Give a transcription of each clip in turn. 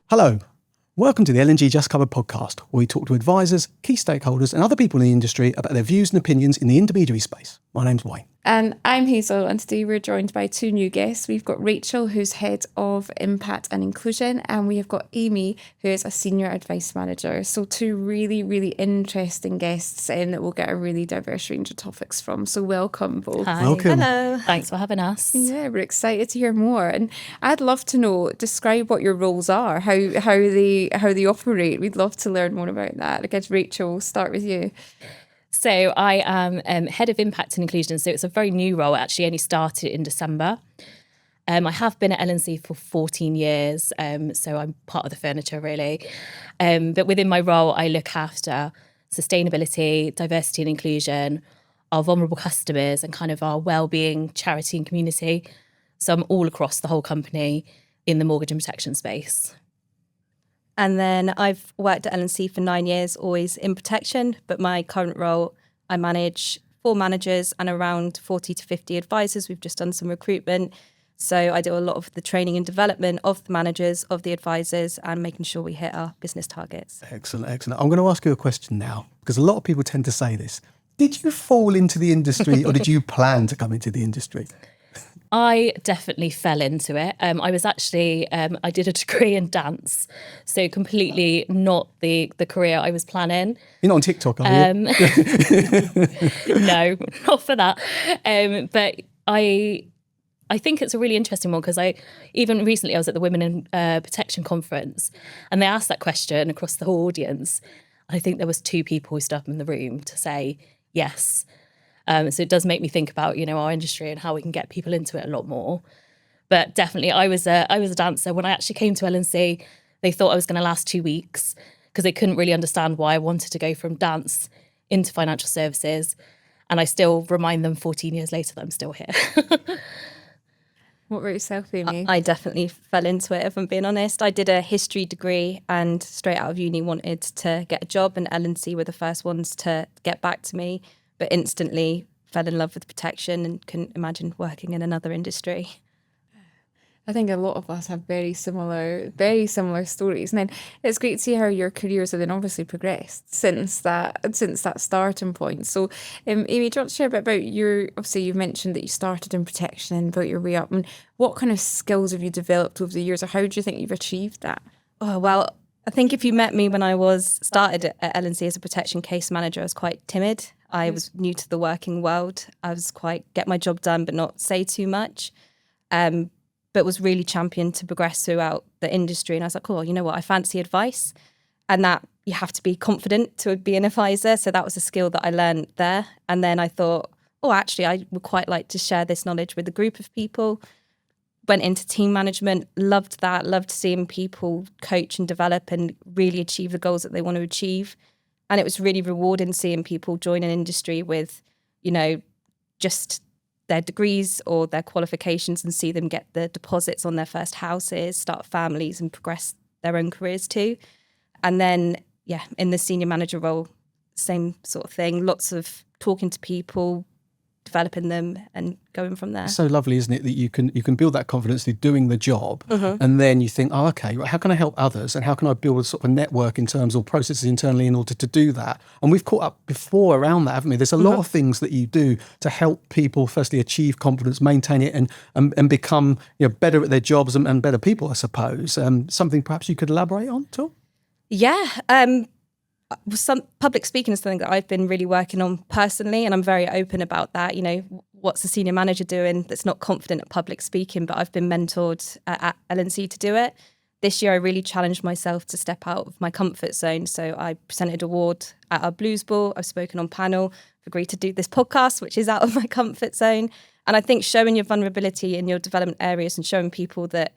Hello, welcome to the L&G Just Covered podcast, where we talk to advisors, key stakeholders and other people in the industry about their views and opinions in the intermediary space. My name's Wayne. And I'm Hazel, and today we're joined by two new guests. We've got Rachel, who's Head of Impact and Inclusion, and we have got Amy, who is a Senior Advice Manager. So two really, really interesting guests that we'll get a really diverse range of topics from. So welcome both. Hi. Welcome. Hello. Thanks for having us. Yeah, we're excited to hear more. And I'd love to know, describe what your roles are, how they operate. We'd love to learn more about that. I guess, Rachel, we'll start with you. So I am Head of Impact and Inclusion. So it's a very new role. It actually only started in December. I have been at L&C for 14 years, so I'm part of the furniture really. But within my role, I look after sustainability, diversity and inclusion, our vulnerable customers and kind of our wellbeing, charity and community. So I'm all across the whole company in the mortgage and protection space. And then I've worked at L&C for 9 years, always in protection, but my current role, I manage 4 managers and around 40 to 50 advisors. We've just done some recruitment. So I do a lot of the training and development of the managers, of the advisors, and making sure we hit our business targets. Excellent, excellent. I'm going to ask you a question now, because a lot of people tend to say this. Did you fall into the industry or did you plan to come into the industry? I definitely fell into it. I was actually, I did a degree in dance, so completely not the career I was planning. You're not on TikTok, are you? No, not for that. But I think it's a really interesting one because even recently I was at the Women in Protection Conference and they asked that question across the whole audience. I think there was 2 people who stood up in the room to say yes. So it does make me think about, our industry and how we can get people into it a lot more. But definitely, I was a dancer. When I actually came to L&C, they thought I was going to last 2 weeks because they couldn't really understand why I wanted to go from dance into financial services. And I still remind them 14 years later that I'm still here. What about yourself, Amy? I definitely fell into it, if I'm being honest. I did a history degree and straight out of uni wanted to get a job, and L&C were the first ones to get back to me, but instantly fell in love with protection and couldn't imagine working in another industry. I think a lot of us have very similar stories, and then it's great to see how your careers have then obviously progressed since that starting point. So, Amy, do you want to share a bit about obviously you've mentioned that you started in protection and built your way up, and what kind of skills have you developed over the years, or how do you think you've achieved that? Oh, well, I think if you met me when I started at L&C as a protection case manager, I was quite timid. I was new to the working world. I was quite get my job done, but not say too much. But was really championed to progress throughout the industry. And I was like, oh, you know what? I fancy advice, and that you have to be confident to be an advisor. So that was a skill that I learned there. And then I thought, oh, actually, I would quite like to share this knowledge with a group of people. Went into team management, loved that, loved seeing people coach and develop and really achieve the goals that they want to achieve. And it was really rewarding seeing people join an industry with, just their degrees or their qualifications and see them get the deposits on their first houses, start families and progress their own careers too. And then, in the senior manager role, same sort of thing, lots of talking to people, developing them and going from there. It's so lovely, isn't it, that you can build that confidence through doing the job, and then you think, oh, okay, how can I help others, and how can I build a sort of a network in terms of processes internally in order to do that? And we've caught up before around that, haven't we? There's a lot of things that you do to help people firstly achieve confidence, maintain it, and become better at their jobs and better people, I suppose. Something perhaps you could elaborate on at all? Yeah. Some public speaking is something that I've been really working on personally, and I'm very open about that. What's a senior manager doing that's not confident at public speaking, but I've been mentored at L&C to do it. This year I really challenged myself to step out of my comfort zone. So I presented an award at our Blues Ball. I've spoken on panel. I've agreed to do this podcast, which is out of my comfort zone. And I think showing your vulnerability in your development areas and showing people that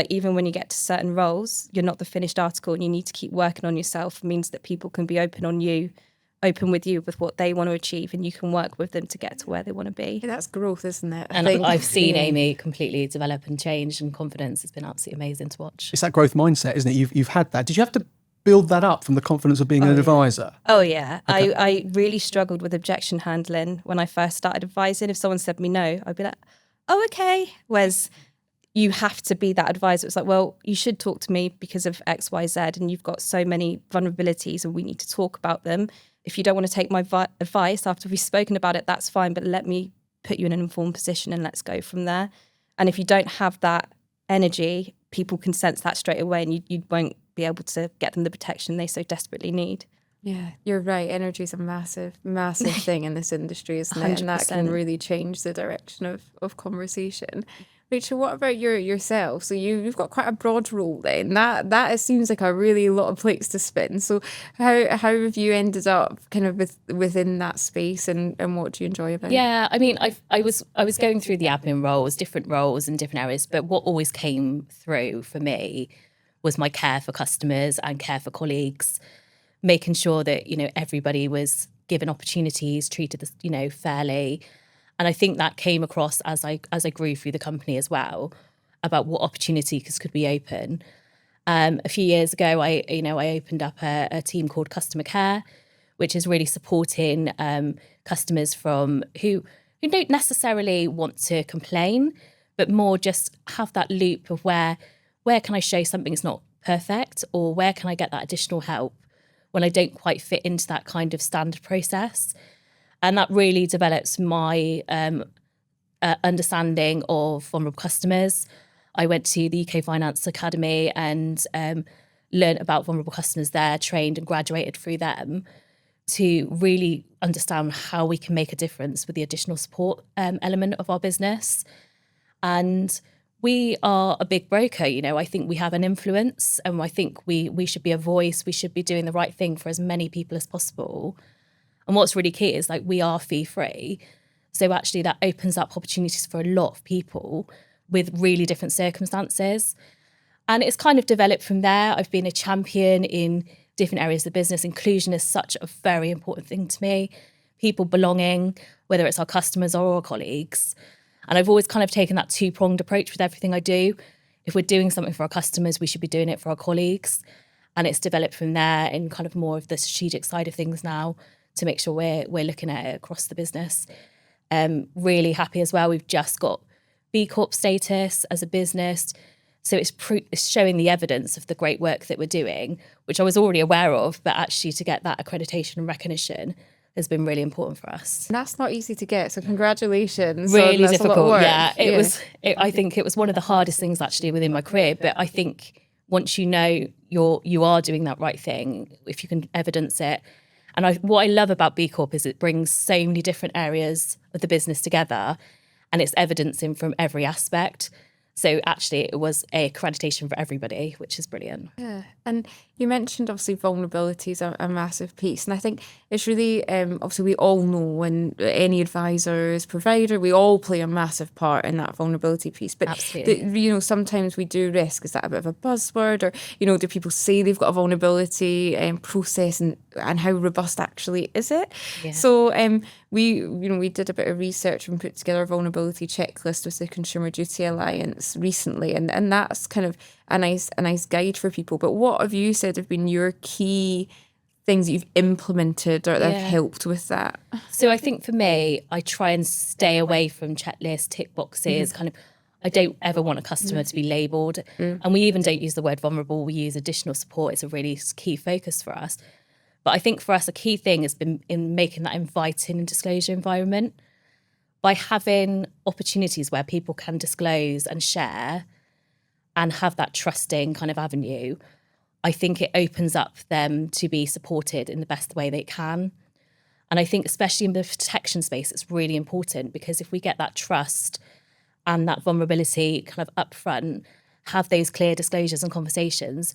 even when you get to certain roles, you're not the finished article and you need to keep working on yourself means that people can be open with you with what they want to achieve, and you can work with them to get to where they want to be. Yeah, that's growth, isn't it? And I've seen Amy completely develop and change, and confidence has been absolutely amazing to watch. It's that growth mindset, isn't it? You've had that. Did you have to build that up from the confidence of being an advisor? Oh, yeah. Okay. I really struggled with objection handling when I first started advising. If someone said me no, I'd be like, oh, okay. Whereas you have to be that advisor. It's like, well, you should talk to me because of X, Y, Z, and you've got so many vulnerabilities and we need to talk about them. If you don't want to take my advice after we've spoken about it, that's fine, but let me put you in an informed position and let's go from there. And if you don't have that energy, people can sense that straight away, and you won't be able to get them the protection they so desperately need. Yeah, you're right. Energy is a massive, massive thing in this industry, isn't it? And that can 100%. really change the direction of conversation. Rachel, what about yourself? So you've got quite a broad role then. That it seems like a really lot of plates to spin. So how have you ended up kind of within that space, and what do you enjoy about it? Yeah, I mean, I was going through the admin roles in different areas, but what always came through for me was my care for customers and care for colleagues, making sure that, everybody was given opportunities, treated, fairly. And I think that came across as I grew through the company as well, about what opportunities could we open. A few years ago, I opened up a team called Customer Care, which is really supporting customers from who don't necessarily want to complain, but more just have that loop of where can I show something's not perfect, or where can I get that additional help when I don't quite fit into that kind of standard process. And that really develops my understanding of vulnerable customers. I went to the UK Finance Academy and learned about vulnerable customers there, trained and graduated through them to really understand how we can make a difference with the additional support element of our business. And we are a big broker, I think we have an influence, and I think we should be a voice. We should be doing the right thing for as many people as possible. And what's really key is we are fee free. So actually that opens up opportunities for a lot of people with really different circumstances. And it's kind of developed from there. I've been a champion in different areas of the business. Inclusion is such a very important thing to me. People belonging, whether it's our customers or our colleagues. And I've always kind of taken that two-pronged approach with everything I do. If we're doing something for our customers, we should be doing it for our colleagues. And it's developed from there in kind of more of the strategic side of things now, to make sure we're looking at it across the business. Really happy as well. We've just got B Corp status as a business. So it's showing the evidence of the great work that we're doing, which I was already aware of, but actually to get that accreditation and recognition has been really important for us. And that's not easy to get, so congratulations. Really that's difficult, a lot of work. yeah. I think it was one of the hardest things actually within my career, but I think once you are doing that right thing, if you can evidence it. And what I love about B Corp is it brings so many different areas of the business together, and it's evidencing from every aspect. So actually it was a accreditation for everybody, which is brilliant. Yeah, and you mentioned obviously vulnerability is a massive piece, and I think it's really obviously we all know when any advisors, provider, we all play a massive part in that vulnerability piece. But absolutely, sometimes we do risk, is that a bit of a buzzword, or do people say they've got a vulnerability process, and how robust actually is it? Yeah. So we did a bit of research and put together a vulnerability checklist with the Consumer Duty Alliance recently, and that's kind of a nice guide for people. But what have you said have been your key things that you've implemented or that have helped with that? So I think for me, I try and stay away from checklists, tick boxes, kind of. I don't ever want a customer to be labelled. And we even don't use the word vulnerable. We use additional support. It's a really key focus for us. But I think for us, a key thing has been in making that inviting and disclosure environment. By having opportunities where people can disclose and share and have that trusting kind of avenue, I think it opens up them to be supported in the best way they can. And I think especially in the protection space, it's really important, because if we get that trust and that vulnerability kind of upfront, have those clear disclosures and conversations,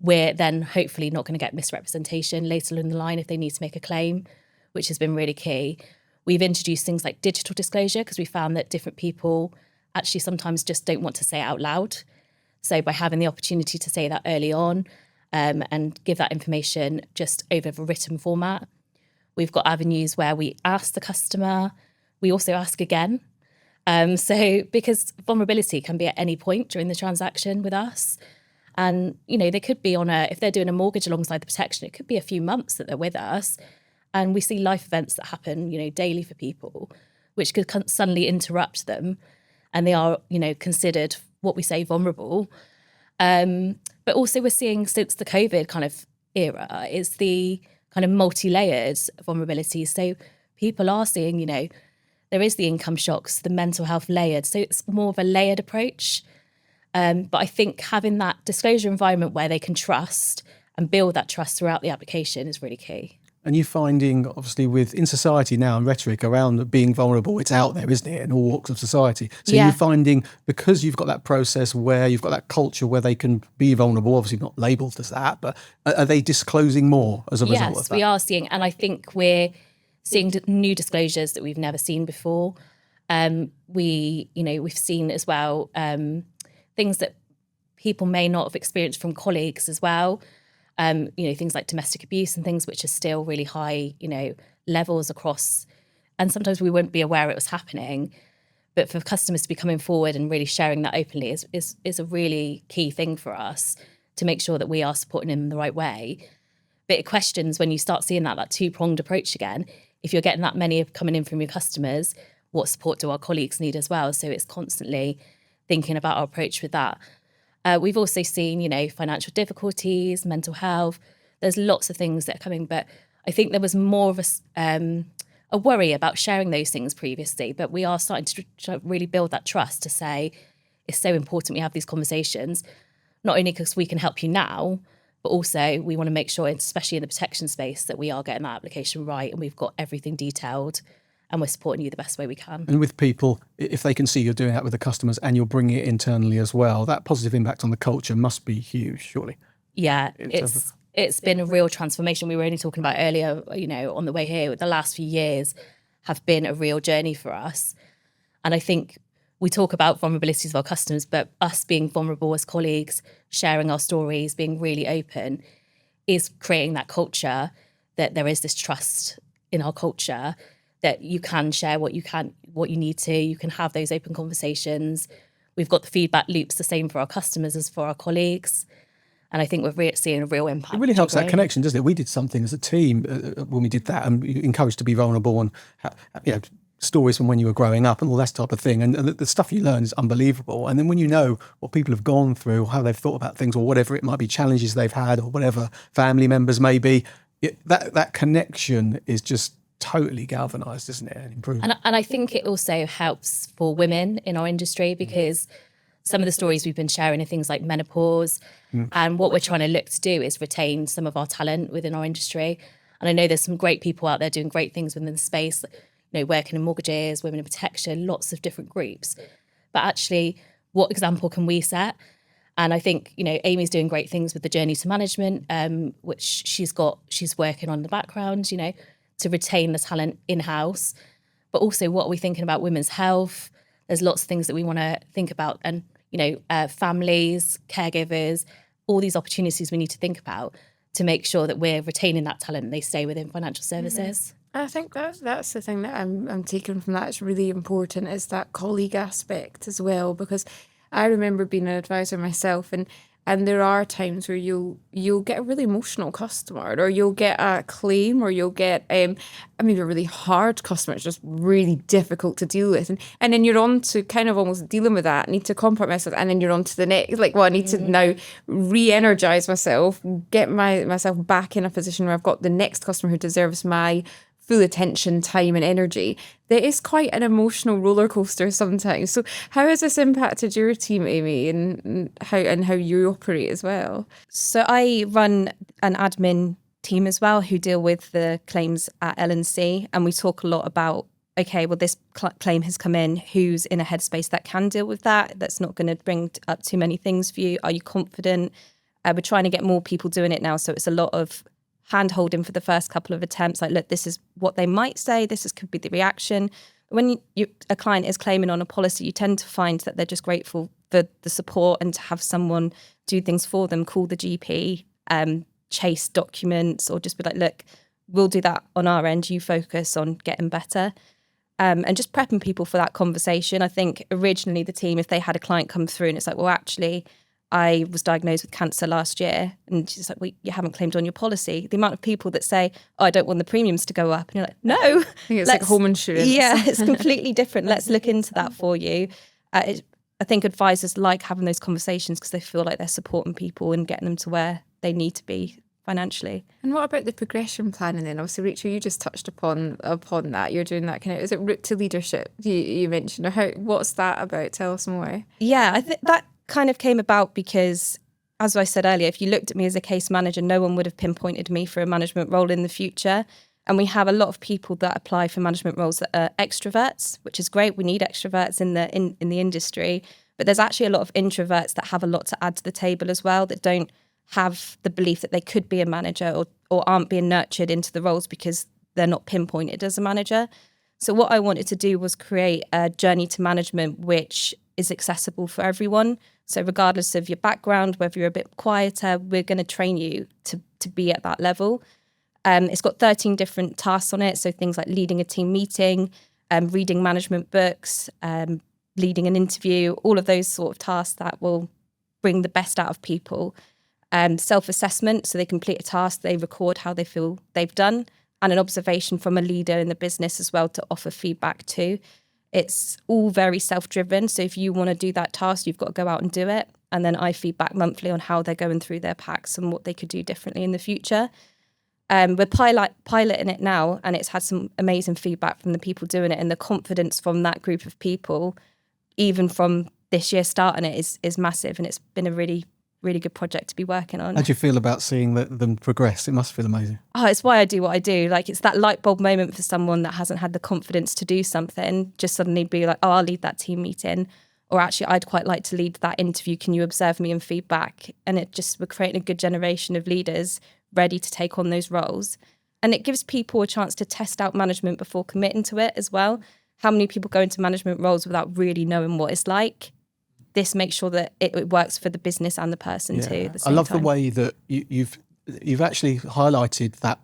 we're then hopefully not going to get misrepresentation later in the line if they need to make a claim, which has been really key. We've introduced things like digital disclosure because we found that different people actually sometimes just don't want to say it out loud. So by having the opportunity to say that early on and give that information just over the written format, we've got avenues where we ask the customer, we also ask again. So because vulnerability can be at any point during the transaction with us. And, they could be if they're doing a mortgage alongside the protection, it could be a few months that they're with us. And we see life events that happen, daily for people, which could suddenly interrupt them. And they are, considered what we say vulnerable. But also we're seeing since the COVID kind of era is the kind of multi-layered vulnerabilities. So people are seeing, you know, there is the income shocks, the mental health layered. So it's more of a layered approach. But I think having that disclosure environment where they can trust and build that trust throughout the application is really key. And you're finding, obviously, in society now and rhetoric around being vulnerable, it's out there, isn't it, in all walks of society. So Yeah. you're finding, because you've got that process where you've got that culture where they can be vulnerable, obviously not labelled as that, but are they disclosing more as a result of Yes, that? we are seeing, and I think we're seeing new disclosures that we've never seen before. We've seen as well things that people may not have experienced from colleagues as well. Things like domestic abuse and things which are still really high, levels across, and sometimes we wouldn't be aware it was happening. But for customers to be coming forward and really sharing that openly is a really key thing for us to make sure that we are supporting them in the right way. But it questions when you start seeing that two-pronged approach again. If you're getting that many coming in from your customers, what support do our colleagues need as well? So it's constantly thinking about our approach with that. We've also seen, financial difficulties, mental health. There's lots of things that are coming, but I think there was more of a worry about sharing those things previously. But we are starting to really build that trust to say it's so important we have these conversations, not only because we can help you now, but also we want to make sure, especially in the protection space, that we are getting that application right and we've got everything detailed and we're supporting you the best way we can. And with people, if they can see you're doing that with the customers and you're bringing it internally as well, that positive impact on the culture must be huge, surely. Yeah, it's been a real transformation. We were only talking about earlier, on the way here, the last few years have been a real journey for us. And I think we talk about vulnerabilities of our customers, but us being vulnerable as colleagues, sharing our stories, being really open, is creating that culture that there is this trust in our culture that you can share what you need to, you can have those open conversations. We've got the feedback loops the same for our customers as for our colleagues. And I think we're seeing a real impact. It really helps that connection, doesn't it? We did something as a team when we did that, and encouraged to be vulnerable and stories from when you were growing up and all that type of thing. And the stuff you learn is unbelievable. And then when you know what people have gone through, how they've thought about things, or whatever it might be, challenges they've had, or whatever family members may be, that connection is just totally galvanised, isn't it? And improved. And I think it also helps for women in our industry, because some of the stories we've been sharing are things like menopause. And what we're trying to look to do is retain some of our talent within our industry. And I know there's some great people out there doing great things within the space, working in mortgages, women in protection, lots of different groups. But actually, what example can we set? And I think, Amy's doing great things with the journey to management, which she's working on in the background, to retain the talent in-house. But also, what are we thinking about women's health? There's lots of things that we want to think about. And, families, caregivers, all these opportunities we need to think about to make sure that we're retaining that talent and they stay within financial services. I think that's the thing that I'm taking from that. It's really important, is that colleague aspect as well, because I remember being an advisor myself, and there are times where you'll get a really emotional customer, or you'll get a claim, or you'll get a really hard customer. It's just really difficult to deal with, and then you're on to kind of almost dealing with that, need to comfort myself, and then you're on to the next. I need to now re-energize myself, get myself back in a position where I've got the next customer who deserves my full attention, time and energy. There is quite an emotional roller coaster sometimes. So how has this impacted your team, Amy, and how you operate as well? So I run an admin team as well who deal with the claims at L&C, and we talk a lot about, okay, well, this claim has come in, who's in a headspace that can deal with that, that's not going to bring up too many things for you. Are you confident? We're trying to get more people doing it now, so it's a lot of hand-holding for the first couple of attempts, look, this is what they might say, could be the reaction. When a client is claiming on a policy, you tend to find that they're just grateful for the support and to have someone do things for them, call the GP, chase documents, or just be like, look, we'll do that on our end, you focus on getting better. And just prepping people for that conversation. I think originally the team, if they had a client come through and it's like, well, actually, I was diagnosed with cancer last year, and she's like, well, you haven't claimed on your policy. The amount of people that say, oh, I don't want the premiums to go up. And you're like, no. I think it's like home insurance. Yeah, it's completely different. Let's look into that for you. A I think advisors like having those conversations because they feel like they're supporting people and getting them to where they need to be financially. And what about the progression planning then? Obviously, Rachel, you just touched upon that. You're doing that kind of, is it route to leadership you mentioned? Or what's that about? Tell us more. Yeah, I think that kind of came about because, as I said earlier, if you looked at me as a case manager, no one would have pinpointed me for a management role in the future. And we have a lot of people that apply for management roles that are extroverts, which is great. We need extroverts in the industry. But there's actually a lot of introverts that have a lot to add to the table as well, that don't have the belief that they could be a manager or aren't being nurtured into the roles because they're not pinpointed as a manager. So what I wanted to do was create a journey to management which is accessible for everyone. So regardless of your background, whether you're a bit quieter, we're going to train you to be at that level. It's got 13 different tasks on it. So things like leading a team meeting, reading management books, leading an interview, all of those sort of tasks that will bring the best out of people. Self-assessment, so they complete a task, they record how they feel they've done, and an observation from a leader in the business as well to offer feedback to. It's all very self-driven. So if you want to do that task, you've got to go out and do it. And then I feedback monthly on how they're going through their packs and what they could do differently in the future. We're piloting it now, and it's had some amazing feedback from the people doing it, and the confidence from that group of people, even from this year starting it, is massive, and it's been a really, really good project to be working on. How do you feel about seeing them progress? It must feel amazing. Oh, it's why I do what I do. Like, it's that light bulb moment for someone that hasn't had the confidence to do something, just suddenly be like, oh, I'll lead that team meeting. Or actually, I'd quite like to lead that interview. Can you observe me and feedback? And we're creating a good generation of leaders ready to take on those roles. And it gives people a chance to test out management before committing to it as well. How many people go into management roles without really knowing what it's like? This makes sure that it works for the business and the person too. At the same I love time. the way that you've actually highlighted that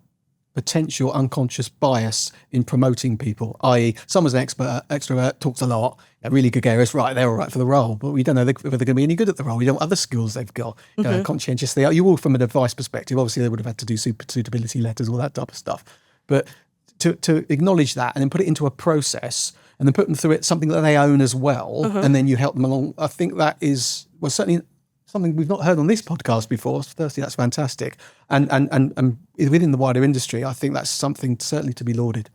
potential unconscious bias in promoting people, i.e. someone's an extrovert, talks a lot, really gregarious, right, they're all right for the role, but we don't know whether they're going to be any good at the role. We don't know what other skills they've got, conscientious they are. You all from an advice perspective, obviously they would have had to do suitability letters, all that type of stuff. But to acknowledge that and then put it into a process and then put them through it, something that they own as well, and then you help them along, I think that is, well, certainly something we've not heard on this podcast before. Firstly, that's fantastic. And within the wider industry, I think that's something certainly to be lauded.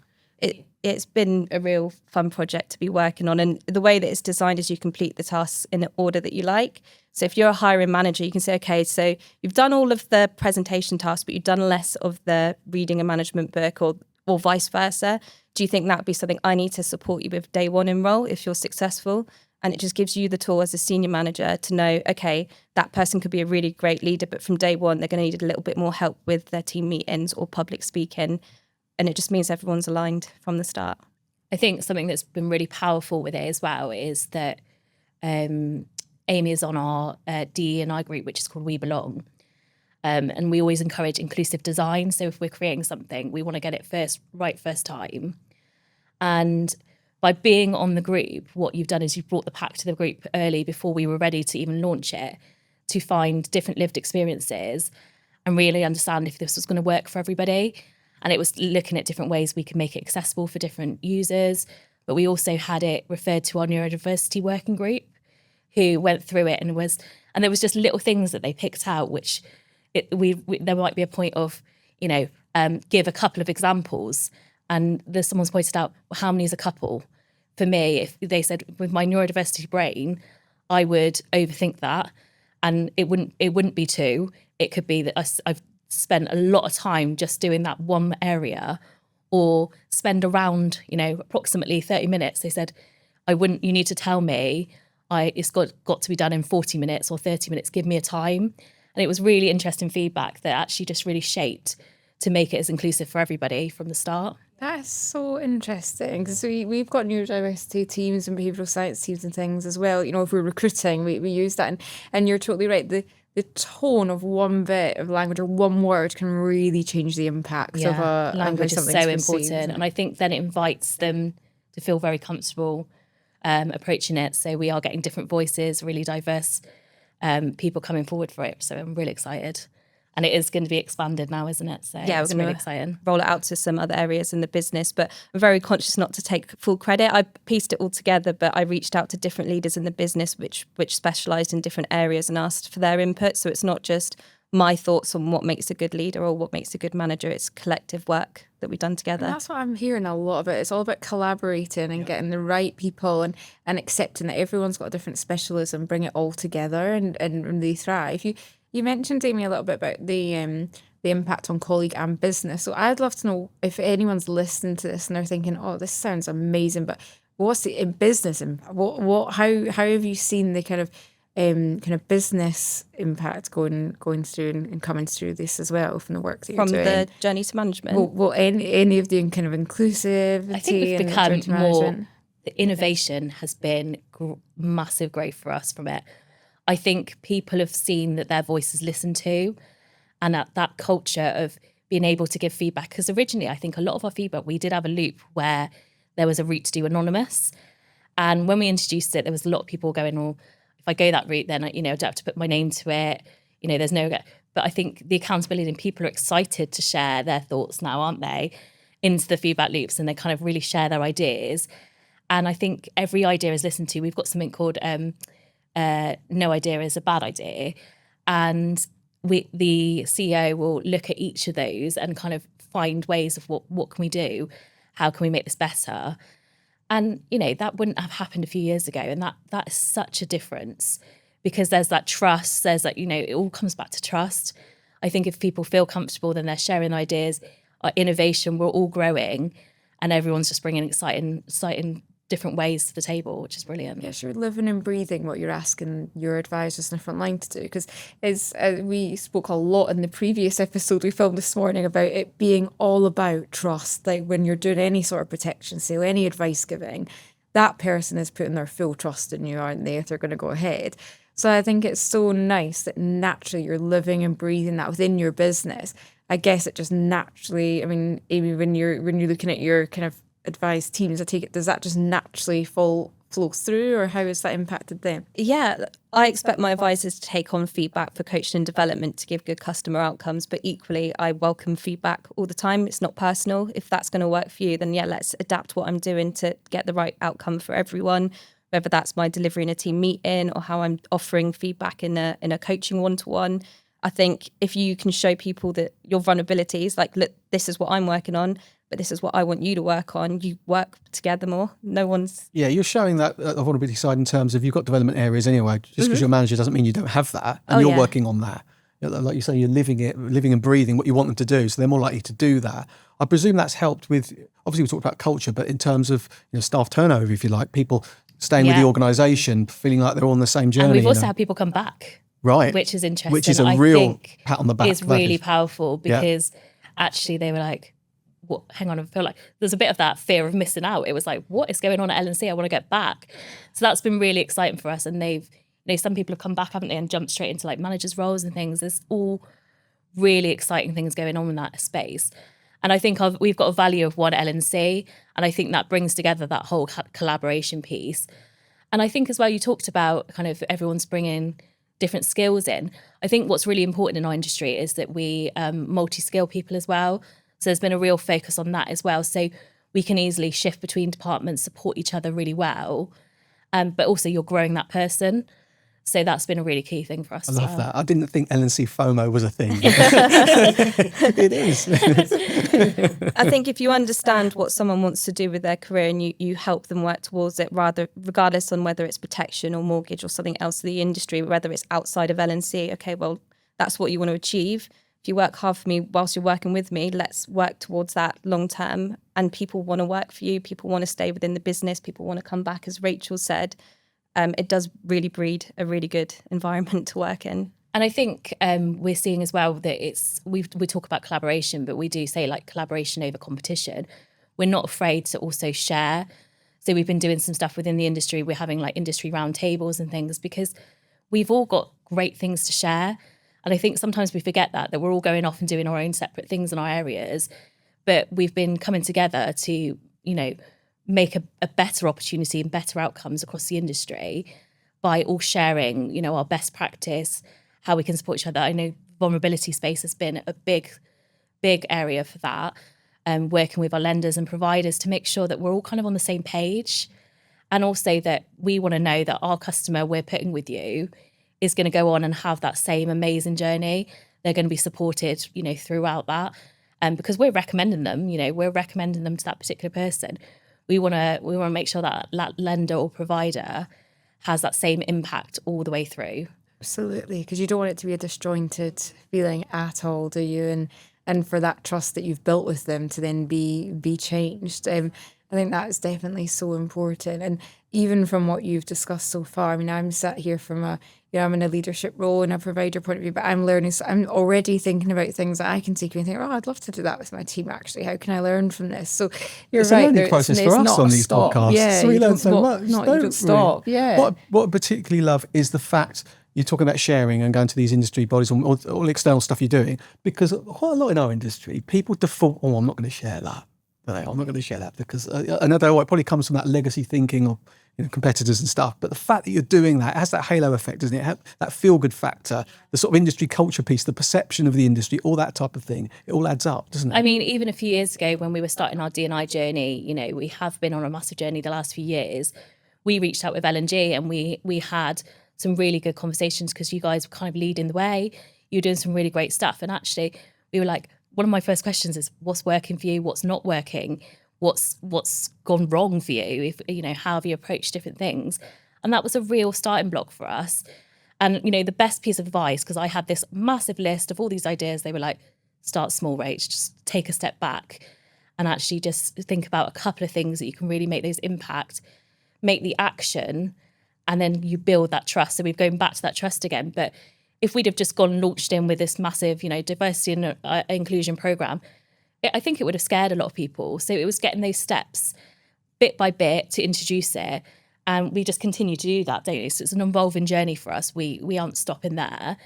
It's been a real fun project to be working on. And the way that it's designed is you complete the tasks in the order that you like. So if you're a hiring manager, you can say, okay, so you've done all of the presentation tasks, but you've done less of the reading a management book or vice versa. Do you think that would be something I need to support you with day one in role if you're successful? And it just gives you the tool as a senior manager to know, okay, that person could be a really great leader, but from day one, they're going to need a little bit more help with their team meetings or public speaking. And it just means everyone's aligned from the start. I think something that's been really powerful with it as well is that Amy is on our DE&I group, which is called We Belong. And we always encourage inclusive design. So if we're creating something, we want to get it first time. And by being on the group, what you've done is you've brought the pack to the group early before we were ready to even launch it, to find different lived experiences and really understand if this was going to work for everybody. And it was looking at different ways we could make it accessible for different users. But we also had it referred to our neurodiversity working group, who went through it and there was just little things that they picked out, which there might be a point of, give a couple of examples. And someone's pointed out, well, how many is a couple? For me, if they said with my neurodiversity brain, I would overthink that, and it wouldn't be two. It could be that I've spent a lot of time just doing that one area, or spend around approximately 30 minutes. They said, you need to tell me it's got to be done in 40 minutes or 30 minutes. Give me a time. And it was really interesting feedback that actually just really shaped to make it as inclusive for everybody from the start. That's so interesting, because we've got neurodiversity teams and behavioural science teams and things as well. If we're recruiting, we use that. And you're totally right. The tone of one bit of language or one word can really change the impact of language is so important. And I think then it invites them to feel very comfortable approaching it. So we are getting different voices, really diverse people coming forward for it. So I'm really excited. And it is going to be expanded now, isn't it? So Yeah, it's we're really going to exciting. roll it out to some other areas in the business, but I'm very conscious not to take full credit. I pieced it all together, but I reached out to different leaders in the business which specialised in different areas and asked for their input. So it's not just my thoughts on what makes a good leader or what makes a good manager. It's collective work that we've done together. And that's what I'm hearing a lot about. It's all about collaborating and getting the right people and accepting that everyone's got a different specialism, bring it all together and really thrive. You mentioned, Amy, a little bit about the impact on colleague and business. So I'd love to know if anyone's listening to this and they're thinking, oh, this sounds amazing, but what's the in business impact? How have you seen the kind of business impact going through and coming through this as well from the work that you're doing? From the journey to management? Well, any of the kind of inclusivity I think we've and become journey to more, management? the innovation has been massive growth for us from it. I think people have seen that their voice is listened to, and that culture of being able to give feedback. Because originally, I think a lot of our feedback, we did have a loop where there was a route to do anonymous. And when we introduced it, there was a lot of people going, well, if I go that route, then, I don't have to put my name to it. There's no... But I think the accountability, and people are excited to share their thoughts now, aren't they, into the feedback loops, and they kind of really share their ideas. And I think every idea is listened to. We've got something called no idea is a bad idea. And the CEO will look at each of those and kind of find ways of what can we do? How can we make this better? And, that wouldn't have happened a few years ago. And that is such a difference, because there's that trust, there's that, it all comes back to trust. I think if people feel comfortable, then they're sharing ideas, our innovation, we're all growing, and everyone's just bringing exciting different ways to the table, which is brilliant. Yes, you're living and breathing what you're asking your advisors in the front line to do. Because we spoke a lot in the previous episode we filmed this morning about it being all about trust. Like when you're doing any sort of protection sale, any advice giving, that person is putting their full trust in you, aren't they, if they're going to go ahead. So I think it's so nice that naturally you're living and breathing that within your business. I guess it just naturally, I mean, Amy, when you're looking at your kind of advise teams, I take it, does that just naturally flow through, or how has that impacted them? Yeah, I expect my advisors to take on feedback for coaching and development to give good customer outcomes, but equally I welcome feedback all the time. It's not personal. If that's going to work for you, then let's adapt what I'm doing to get the right outcome for everyone, whether that's my delivery in a team meeting or how I'm offering feedback in a coaching one-to-one. I think if you can show people that your vulnerabilities, like, look, this is what I'm working on, but this is what I want you to work on, you work together more. No one's... Yeah, you're showing that vulnerability side in terms of you've got development areas anyway. Just because you're a manager doesn't mean you don't have that. And you're working on that. Like you say, you're living and breathing what you want them to do. So they're more likely to do that. I presume that's helped with, obviously we talked about culture, but in terms of staff turnover, if you like, people staying with the organisation, feeling like they're all on the same journey. And we've also had people come back. Right. Which is interesting. Which is a real pat on the back. It's really powerful, because actually they were like, what? Hang on, I feel like there's a bit of that fear of missing out. It was like, what is going on at L&C? I want to get back. So that's been really exciting for us. And they've, some people have come back, haven't they, and jumped straight into like managers' roles and things. There's all really exciting things going on in that space. And I think we've got a value of one L&C, and I think that brings together that whole collaboration piece. And I think as well, you talked about kind of everyone's bringing different skills in. I think what's really important in our industry is that we multi-skill people as well. So there's been a real focus on that as well. So we can easily shift between departments, support each other really well. But also you're growing that person. So that's been a really key thing for us. I love that. I didn't think L&C FOMO was a thing. It is. I think if you understand what someone wants to do with their career and you help them work towards it, regardless on whether it's protection or mortgage or something else in the industry, whether it's outside of L&C, okay, well, that's what you want to achieve. If you work hard for me whilst you're working with me, let's work towards that long term. And people want to work for you. People want to stay within the business. People want to come back, as Rachel said. It does really breed a really good environment to work in. And I think we're seeing as well that we talk about collaboration, but we do say like collaboration over competition. We're not afraid to also share. So we've been doing some stuff within the industry. We're having like industry roundtables and things, because we've all got great things to share. And I think sometimes we forget that we're all going off and doing our own separate things in our areas, but we've been coming together to, make a better opportunity and better outcomes across the industry by all sharing, our best practice, how we can support each other. I know vulnerability space has been a big area for that. Working with our lenders and providers to make sure that we're all kind of on the same page. And also that we want to know that our customer we're putting with you is going to go on and have that same amazing journey. They're going to be supported, throughout that. Because we're recommending them, we're recommending them to that particular person. We want to make sure that lender or provider has that same impact all the way through. Absolutely, because you don't want it to be a disjointed feeling at all, do you? And for that trust that you've built with them to then be changed. I think that's definitely so important. And even from what you've discussed so far, I mean, I'm sat here from I'm in a leadership role and a provider point of view, but I'm learning. So I'm already thinking about things that I can take and think, I'd love to do that with my team, actually. How can I learn from this? So you're it's right. It's a learning process for us on these podcasts. Yeah, so we learn so much. You don't stop. Yeah. What I particularly love is the fact you're talking about sharing and going to these industry bodies or all external stuff you're doing, because quite a lot in our industry, people default, I'm not going to share that. I'm not going to share that because I know it probably comes from that legacy thinking of competitors and stuff. But the fact that you're doing that has that halo effect, doesn't it? That feel-good factor, the sort of industry culture piece, the perception of the industry, all that type of thing. It all adds up, doesn't it? I mean, even a few years ago when we were starting our D&I journey, we have been on a massive journey the last few years. We reached out with L&G and we had some really good conversations because you guys were kind of leading the way. You were doing some really great stuff. And actually, we were like, one of my first questions is what's working for you, what's not working, what's gone wrong for you, how have you approached different things? And that was a real starting block for us. And the best piece of advice, because I had this massive list of all these ideas, they were like, start small, Rach, just take a step back and actually just think about a couple of things that you can really make those impact, make the action, and then you build that trust. So we've gone back to that trust again. But if we'd have just launched in with this massive, diversity and inclusion program, I think it would have scared a lot of people. So it was getting those steps bit by bit to introduce it. And we just continue to do that daily. So it's an evolving journey for us. We aren't stopping there.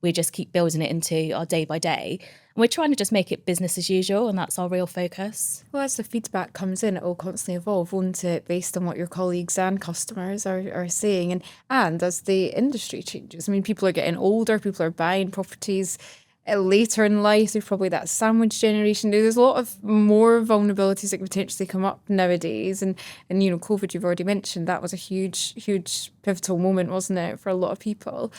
We just keep building it into our day by day. And we're trying to just make it business as usual. And that's our real focus. Well, as the feedback comes in, it will constantly evolve, won't it, based on what your colleagues and customers are saying. And as the industry changes, I mean, people are getting older, people are buying properties later in life. There's probably that sandwich generation. There's a lot of more vulnerabilities that could potentially come up nowadays. And COVID, you've already mentioned, that was a huge pivotal moment, wasn't it, for a lot of people.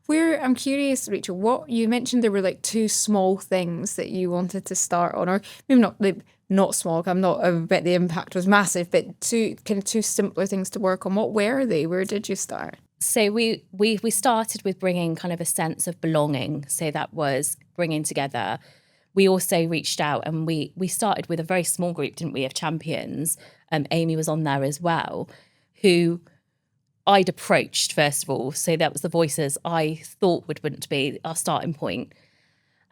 I'm curious, Rachel, what you mentioned there were like two small things that you wanted to start on, or maybe not small. I bet the impact was massive, but two simpler things to work on. What were they? Where did you start? So we started with bringing kind of a sense of belonging. So that was bringing together. We also reached out and we started with a very small group, didn't we, of champions. Amy was on there as well, who I'd approached first of all. So that was the voices I thought would be our starting point.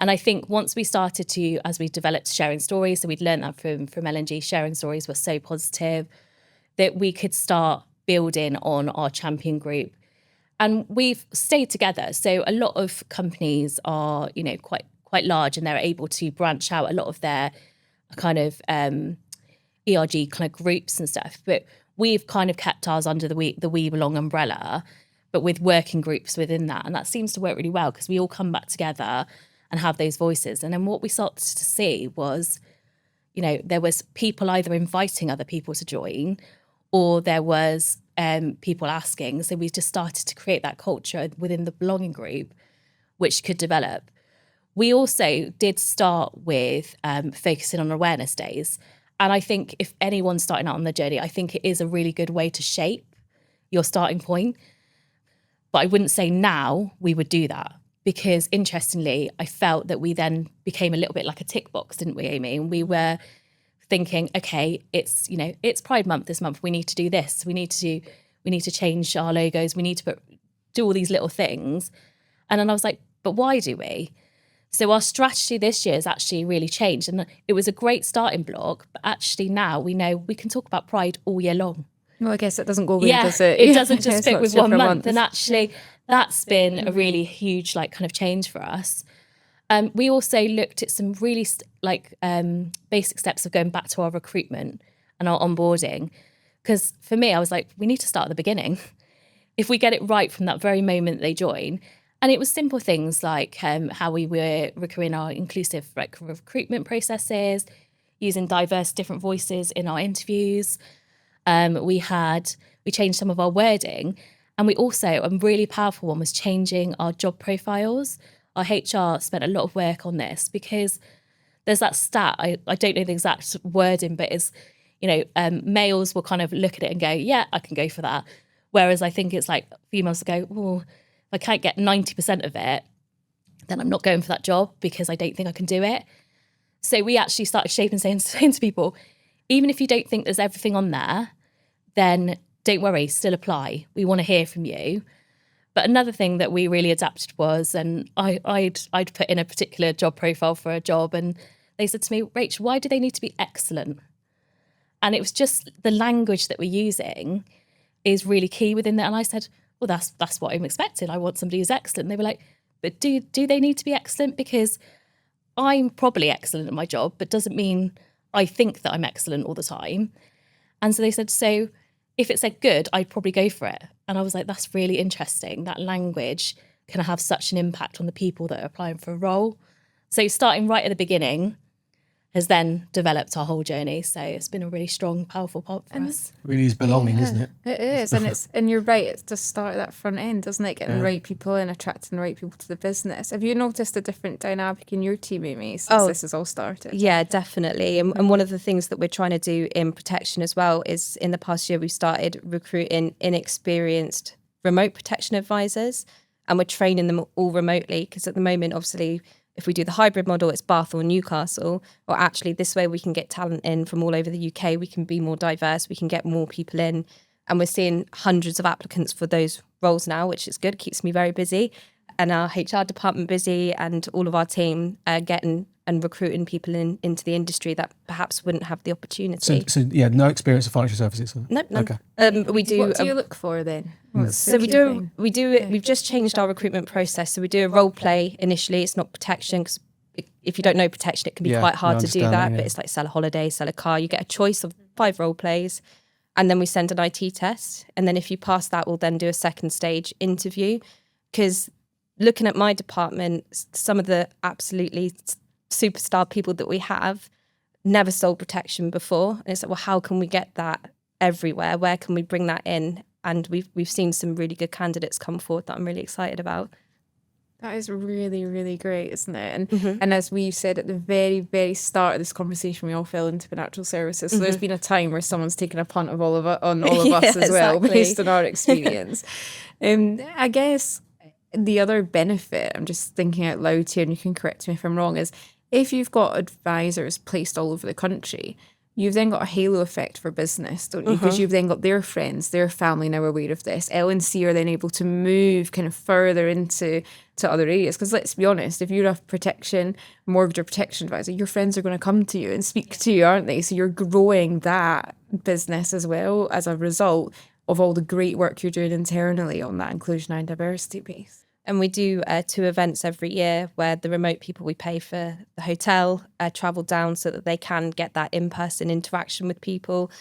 And I think once we started to, as we developed sharing stories, so we'd learned that from L&G, sharing stories were so positive that we could start building on our champion group. And we've stayed together. So a lot of companies are, quite large and they're able to branch out a lot of their kind of ERG kind of groups and stuff. But we've kind of kept ours under the We Belong umbrella, but with working groups within that. And that seems to work really well because we all come back together and have those voices. And then what we started to see was, there was people either inviting other people to join or there was people asking. So we just started to create that culture within the belonging group, which could develop. We also did start with focusing on awareness days. And I think if anyone's starting out on the journey, I think it is a really good way to shape your starting point. But I wouldn't say now we would do that because interestingly, I felt that we then became a little bit like a tick box, didn't we, Amy? And we were thinking, okay, it's Pride Month this month. We need to do this. We need to change our logos. We need to do all these little things. And then I was like, but why do we? So our strategy this year has actually really changed. And it was a great starting block. But actually now we know we can talk about Pride all year long. Well, I guess it doesn't go away, does it? It doesn't just fit with 1 month. Months. And actually that's been a really huge kind of change for us. We also looked at some really basic steps of going back to our recruitment and our onboarding. Because for me, I was like, we need to start at the beginning. If we get it right from that very moment they join, And it was simple things like how we were recruiting our inclusive recruitment processes, using diverse different voices in our interviews. We changed some of our wording, and we also, a really powerful one was changing our job profiles. Our HR spent a lot of work on this because there's that stat, I don't know the exact wording, but it's, males will kind of look at it and go, yeah, I can go for that. Whereas I think it's like females will go, well, if I can't get 90% of it, then I'm not going for that job because I don't think I can do it. So we actually started saying to people, even if you don't think there's everything on there, then don't worry, still apply. We want to hear from you. But another thing that we really adapted was, and I'd put in a particular job profile for a job, and they said to me, Rachel, why do they need to be excellent? And it was just the language that we're using is really key within that. And I said, well, that's what I'm expecting. I want somebody who's excellent. And they were like, but do they need to be excellent? Because I'm probably excellent at my job, but doesn't mean I think that I'm excellent all the time. And so they said, so if it said good, I'd probably go for it. And I was like, that's really interesting. That language can have such an impact on the people that are applying for a role. So starting right at the beginning has then developed our whole journey. So it's been a really strong, powerful part for us. Really is belonging, isn't it? It is, and you're right. It's to start at that front end, doesn't it? Getting the right people in, attracting the right people to the business. Have you noticed a different dynamic in your team, Amy, since this has all started? Yeah, definitely. And one of the things that we're trying to do in protection as well is in the past year we've started recruiting inexperienced remote protection advisors, and we're training them all remotely because at the moment, obviously, if we do the hybrid model, it's Bath or Newcastle, or actually this way we can get talent in from all over the UK. We can be more diverse. We can get more people in. And we're seeing hundreds of applicants for those roles now, which is good, keeps me very busy. And our HR department busy, and all of our team getting and recruiting people into the industry that perhaps wouldn't have the opportunity. So yeah, no experience of financial services. Nope, none. Okay. We do. What do you look for then? So we've just changed our recruitment process. So we do a role play initially. It's not protection, because if you don't know protection, it can be quite hard to do that. But it's like sell a holiday, sell a car. You get a choice of 5 role plays, and then we send an IT test. And then if you pass that, we'll then do a second stage interview. Because looking at my department, some of the absolutely superstar people that we have never sold protection before. And it's like, well, how can we get that everywhere? Where can we bring that in? And we've seen some really good candidates come forward that I'm really excited about. That is really, really great, isn't it? And as we said at the very, very start of this conversation, we all fell into financial services. So there's been a time where someone's taken a punt of all of us as well, based on our experience. I guess the other benefit, I'm just thinking out loud here, and you can correct me if I'm wrong, is if you've got advisors placed all over the country, you've then got a halo effect for business, don't you? Because you've then got their friends, their family now aware of this. L&C are then able to move kind of further into other areas. Because let's be honest, if you're a mortgage or protection advisor, your friends are going to come to you and speak to you, aren't they? So you're growing that business as well as a result of all the great work you're doing internally on that inclusion and diversity piece. And we do 2 events every year where the remote people, we pay for the hotel, travel down so that they can get that in-person interaction with people.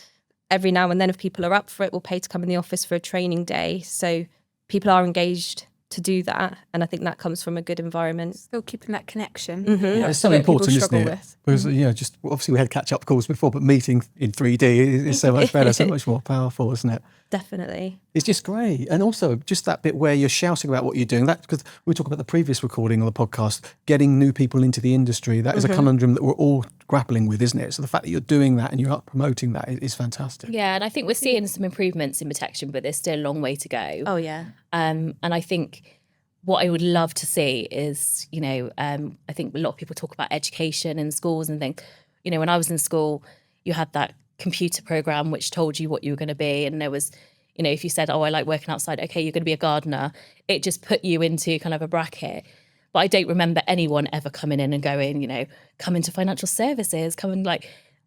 Every now and then, if people are up for it, we'll pay to come in the office for a training day. So people are engaged to do that. And I think that comes from a good environment. Still keeping that connection. Yeah, it's so important, isn't it? Because, just obviously we had catch-up calls before, but meeting in 3D is so much better, so much more powerful, isn't it? Definitely. It's just great. And also just that bit where you're shouting about what you're doing, that because we talked about the previous recording on the podcast, getting new people into the industry, that is a conundrum that we're all grappling with, isn't it? So the fact that you're doing that and you're up promoting that is fantastic. Yeah, and I think we're seeing some improvements in protection, but there's still a long way to go. Oh, yeah. And I think what I would love to see is, I think a lot of people talk about education in schools and think, when I was in school, you had that computer program which told you what you were going to be, and there was, if you said, oh, I like working outside, okay, you're going to be a gardener, it just put you into kind of a bracket. But I don't remember anyone ever coming in and going, come into financial services, come and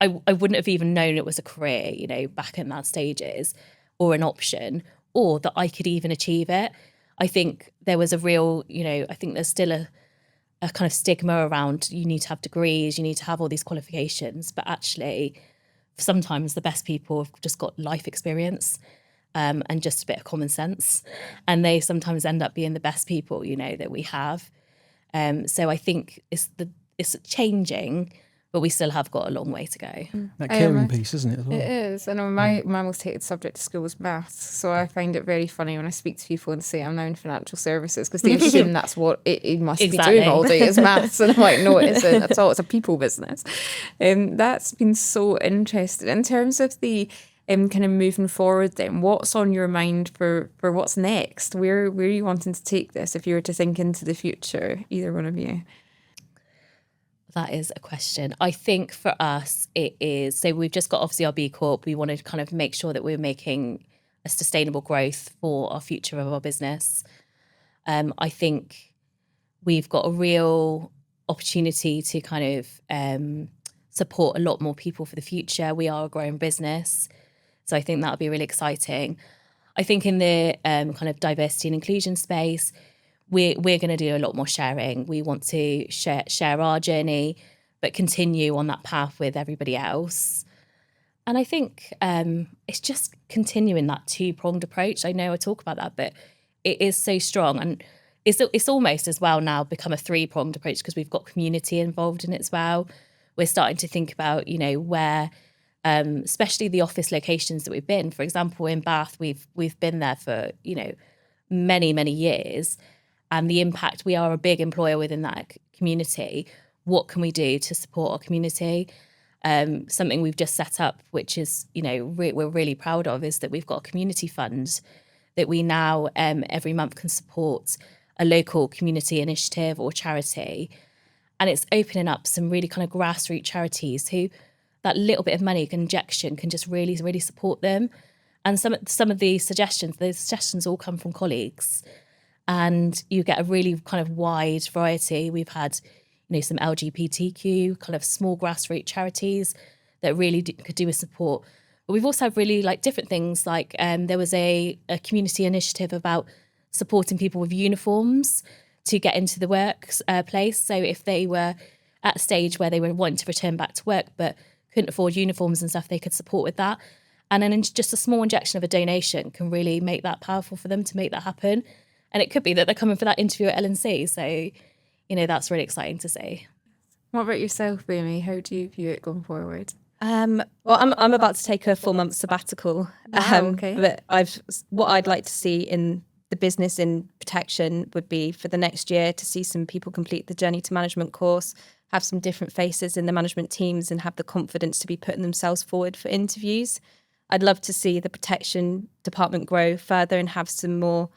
I wouldn't have even known it was a career, back in that stages, or an option, or that I could even achieve it. I think there was a real, I think there's still a kind of stigma around you need to have degrees, you need to have all these qualifications, but actually sometimes the best people have just got life experience. and just a bit of common sense. And they sometimes end up being the best people, you know, that we have. So I think it's changing, but we still have got a long way to go. That caring piece, isn't it, as well? It is. I know my most hated subject at school was maths, so I find it very funny when I speak to people and say I'm now in financial services, because they assume that's what it must be doing all day is maths, and I'm like, no, it isn't at all. It's a people business. That's been so interesting. In terms of the kind of moving forward, then what's on your mind for what's next? Where are you wanting to take this if you were to think into the future, either one of you? That is a question. I think for us, it is, so we've just got obviously our B Corp. We want to kind of make sure that we're making a sustainable growth for our future of our business. I think we've got a real opportunity to kind of support a lot more people for the future. We are a growing business. So I think that'll be really exciting. I think in the kind of diversity and inclusion space, we're going to do a lot more sharing. We want to share our journey, but continue on that path with everybody else. And I think it's just continuing that two-pronged approach. I know I talk about that, but it is so strong. And it's almost as well now become a three-pronged approach, because we've got community involved in it as well. We're starting to think about, you know, where, especially the office locations that we've been. For example, in Bath, we've been there for, you know, many, many years. And the impact, we are a big employer within that community. What can we do to support our community? Something we've just set up, which is, you know, we're really proud of, is that we've got a community fund that we now every month can support a local community initiative or charity. And it's opening up some really kind of grassroots charities who that little bit of money injection can just really, really support them. And some of the suggestions all come from colleagues. And you get a really kind of wide variety. We've had, you know, some LGBTQ kind of small grassroots charities that really could do with support. But we've also had really like different things. Like there was a community initiative about supporting people with uniforms to get into the workplace. So if they were at a stage where they were wanting to return back to work but couldn't afford uniforms and stuff, they could support with that. And then just a small injection of a donation can really make that powerful for them to make that happen. And it could be that they're coming for that interview at L&C. So, you know, that's really exciting to see. What about yourself, Amy? How do you view it going forward? Well, I'm about to take a 4-month sabbatical. Wow, okay. But what I'd like to see in the business in protection would be for the next year to see some people complete the Journey to Management course, have some different faces in the management teams, and have the confidence to be putting themselves forward for interviews. I'd love to see the protection department grow further and have some more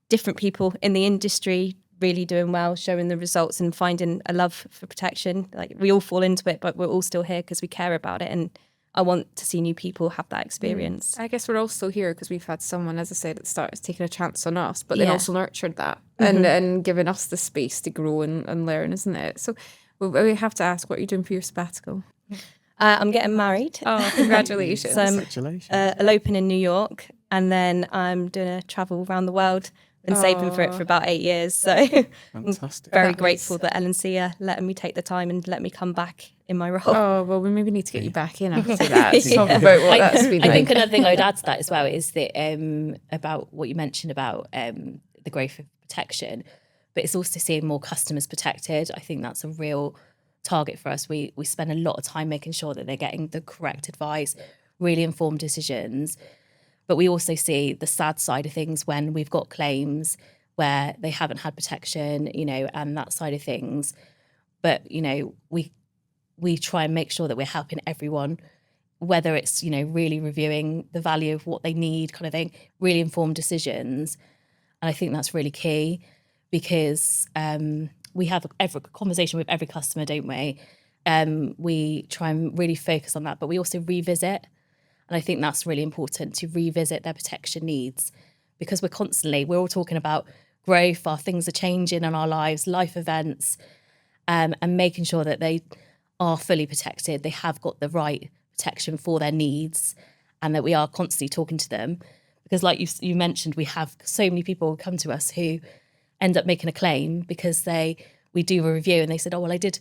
different people in the industry really doing well, showing the results and finding a love for protection. Like, we all fall into it, but we're all still here because we care about it. And I want to see new people have that experience. I guess we're all still here because we've had someone, as I said at the start, taking a chance on us, but then also nurtured that and given us the space to grow and learn, isn't it? So we have to ask, what are you doing for your sabbatical? I'm getting married. Oh, congratulations. So I'm Congratulations. eloping in New York, and then I'm doing a travel around the world. Been saving for it for about 8 years. So Fantastic. very grateful that L&C are letting me take the time and let me come back in my role. Oh, well, we maybe need to get you back in after that to talk about what that's been like. I think another thing I would add to that as well is that about what you mentioned about the growth of protection, but it's also seeing more customers protected. I think that's a real target for us. We spend a lot of time making sure that they're getting the correct advice, really informed decisions. But we also see the sad side of things when we've got claims where they haven't had protection, you know, and that side of things. But, you know, we try and make sure that we're helping everyone, whether it's, you know, really reviewing the value of what they need kind of thing, really informed decisions. And I think that's really key because we have every conversation with every customer, don't we? We try and really focus on that, but we also revisit. And I think that's really important, to revisit their protection needs, because we're all talking about growth, our things are changing in our lives, life events, and making sure that they are fully protected, they have got the right protection for their needs, and that we are constantly talking to them. Because like you mentioned, we have so many people come to us who end up making a claim because we do a review and they said, oh, well, I did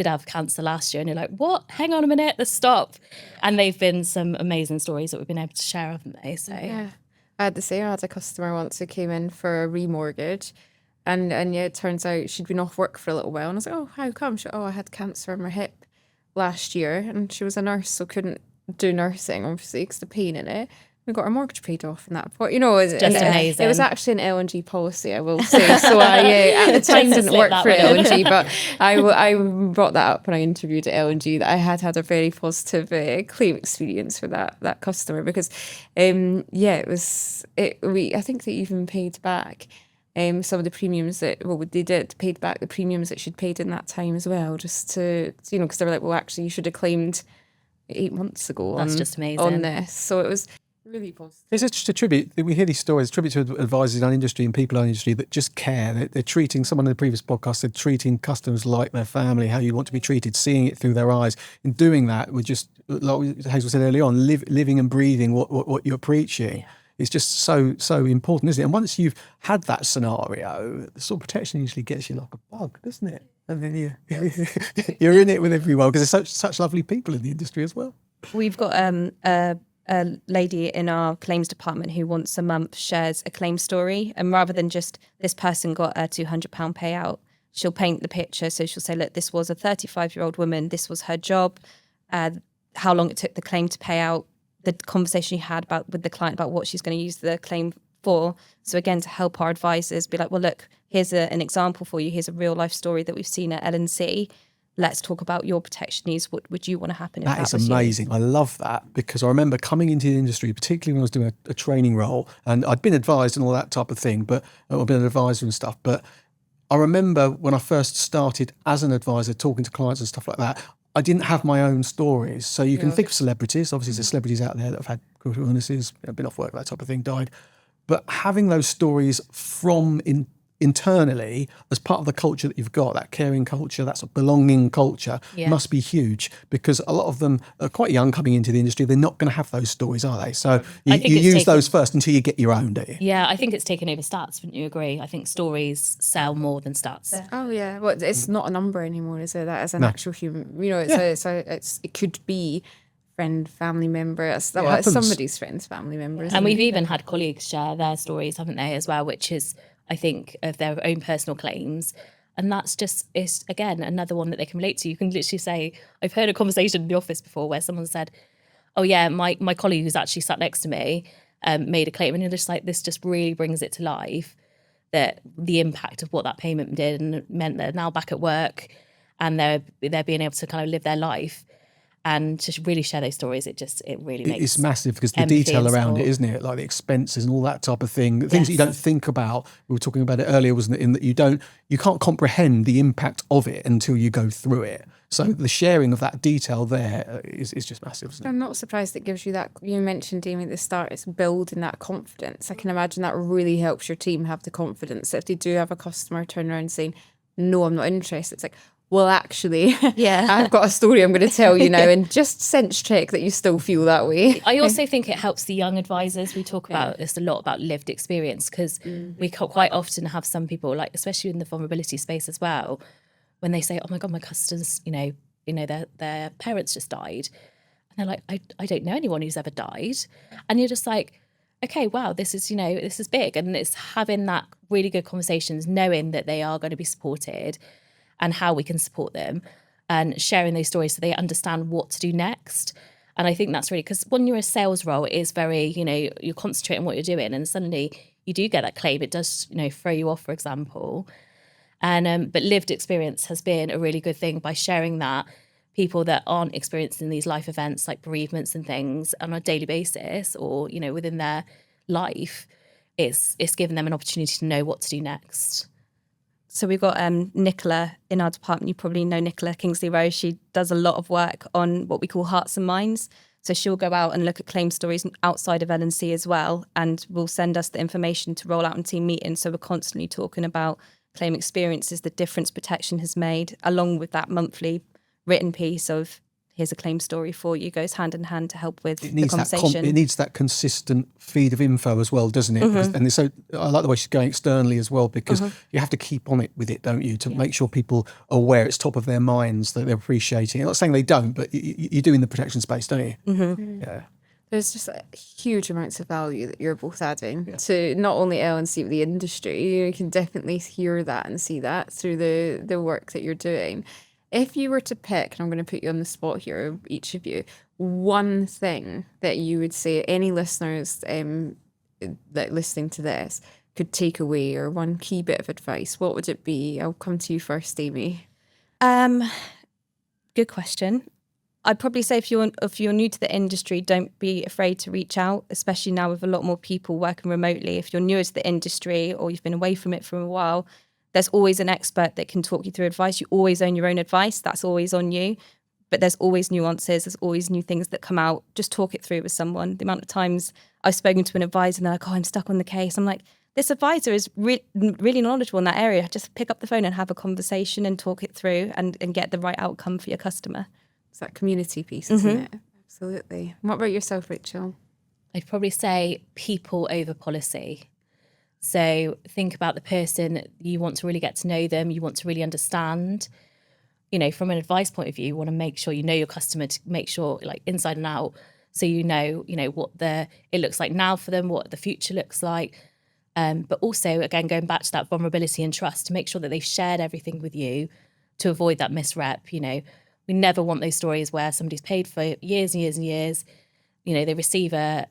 have cancer last year. And you're like, what? Hang on a minute, let's stop. And they've been some amazing stories that we've been able to share, haven't they? So yeah. I had the same. I had a customer once who came in for a remortgage, and yeah, it turns out she'd been off work for a little while, and I was like, oh, how come? She, I had cancer in my hip last year, and she was a nurse, so couldn't do nursing, obviously, because the pain in it. We got our mortgage paid off in that point. You know, Just amazing. It was actually an L&G policy, I will say. So I at the time Just didn't slip work that for one in. L&G, but I brought that up when I interviewed at L&G, that I had a very positive claim experience for that customer, because it was I think they even paid back some of the premiums that paid back the premiums that she'd paid in that time as well, just to, you know, because they were like, well, actually you should have claimed 8 months ago That's on, just amazing. on this. So it was really positive. It's just a tribute. We hear these stories, tribute to advisors in our industry and people in our industry that just care. They're treating, someone in the previous podcast said, treating customers like their family, how you want to be treated, seeing it through their eyes. In doing that, we're just, like Hazel said earlier on, living and breathing what you're preaching. Yeah. It's just so important, isn't it? And once you've had that scenario, the sort of protection usually gets you like a bug, doesn't it? And then you're in it with everyone, because there's such lovely people in the industry as well. We've got a lady in our claims department who once a month shares a claim story, and rather than just this person got a £200 payout, she'll paint the picture. So she'll say, look, this was a 35-year-old woman, this was her job, how long it took the claim to pay out, the conversation you had with the client about what she's going to use the claim for. So again, to help our advisors be like, well, look, here's an example for you, here's a real life story that we've seen at L&C. Let's talk about your protection needs. What would you want to happen if that was you? That is amazing. I love that, because I remember coming into the industry, particularly when I was doing a training role, and I'd been advised and all that type of thing, but I've been an advisor and stuff. But I remember when I first started as an advisor, talking to clients and stuff like that, I didn't have my own stories. So you can think of celebrities. Obviously, there's celebrities out there that have had critical illnesses, been off work, that type of thing, died. But having those stories from internally as part of the culture that you've got, that caring culture, that sort of belonging culture, must be huge, because a lot of them are quite young coming into the industry. They're not going to have those stories, are they? So you use those first until you get your own, do you? Yeah, I think it's taken over stats, wouldn't you agree? I think stories sell more than stats. Oh yeah, well, it's not a number anymore, is it? That is an actual human. You know, it could be friend, family member. It's somebody's friend's family member. And we've even had colleagues share their stories, haven't they, as well, which is, I think, of their own personal claims. And that's just, it's again, another one that they can relate to. You can literally say, I've heard a conversation in the office before where someone said, oh yeah, my colleague who's actually sat next to me made a claim. And you're just like, this just really brings it to life, that the impact of what that payment did, and it meant they're now back at work and they're being able to kind of live their life. And just really share those stories, it really makes it's massive, because the detail around it, isn't it? Like the expenses and all that type of thing, the things that you don't think about. We were talking about it earlier, wasn't it? In that you can't comprehend the impact of it until you go through it. So the sharing of that detail there is just massive, isn't it? I'm not surprised it gives you that. You mentioned, Amy, at the start, it's building that confidence. I can imagine that really helps your team have the confidence that if they do have a customer turn around saying, no, I'm not interested, it's like, well, actually, I've got a story I'm going to tell you now, and just sense check that you still feel that way. I also think it helps the young advisors. We talk about this a lot, about lived experience, because we quite often have some people, like especially in the vulnerability space as well, when they say, oh my God, my customers, their parents just died. And they're like, I don't know anyone who's ever died. And you're just like, okay, wow, this is big. And it's having that really good conversations, knowing that they are going to be supported and how we can support them, and sharing those stories so they understand what to do next. And I think that's really, because when you're a sales role, it is very, you concentrate on what you're doing, and suddenly you do get that claim. It does, throw you off, for example. And but lived experience has been a really good thing by sharing that. People that aren't experiencing these life events like bereavements and things on a daily basis, or within their life, it's given them an opportunity to know what to do next. So we've got Nicola in our department. You probably know Nicola Kingsley-Rose. She does a lot of work on what we call hearts and minds. So she'll go out and look at claim stories outside of L&C as well, and will send us the information to roll out in team meetings. So we're constantly talking about claim experiences, the difference protection has made, along with that monthly written piece of, here's a claim story for you, goes hand in hand to help with the conversation. It needs that consistent feed of info as well, doesn't it? Mm-hmm. And so I like the way she's going externally as well, because you have to keep on it with it, don't you, to make sure people are aware it's top of their minds, that they're appreciating it. I'm not saying they don't, but you do in the protection space, don't you? Mm-hmm. Yeah. There's just huge amounts of value that you're both adding to not only L&C but the industry. You can definitely hear that and see that through the work that you're doing. If you were to pick, and I'm going to put you on the spot here, each of you, one thing that you would say any listeners that listening to this could take away, or one key bit of advice, what would it be? I'll come to you first, Amy. Good question. I'd probably say if you're new to the industry, don't be afraid to reach out, especially now with a lot more people working remotely. If you're newer to the industry or you've been away from it for a while, there's always an expert that can talk you through advice. You always own your own advice. That's always on you. But there's always nuances. There's always new things that come out. Just talk it through with someone. The amount of times I've spoken to an advisor and they're like, oh, I'm stuck on the case. I'm like, this advisor is really knowledgeable in that area. Just pick up the phone and have a conversation and talk it through and get the right outcome for your customer. It's that community piece, isn't it? Absolutely. What about yourself, Rachel? I'd probably say people over policy. So think about the person. You want to really get to know them. You want to really understand. You know, from an advice point of view, you want to make sure you know your customer, to make sure like inside and out, so you know what it looks like now for them, what the future looks like. But also, again, going back to that vulnerability and trust, to make sure that they've shared everything with you to avoid that misrep. You know, we never want those stories where somebody's paid for years and years and years. You know, they receive a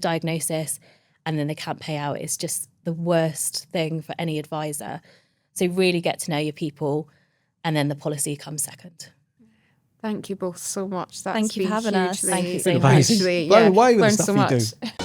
diagnosis and then they can't pay out. It's just the worst thing for any advisor. So really get to know your people, and then the policy comes second. Thank you both so much. Thank you for having us. Thank you so much. Blown away with the learned stuff so you much. do.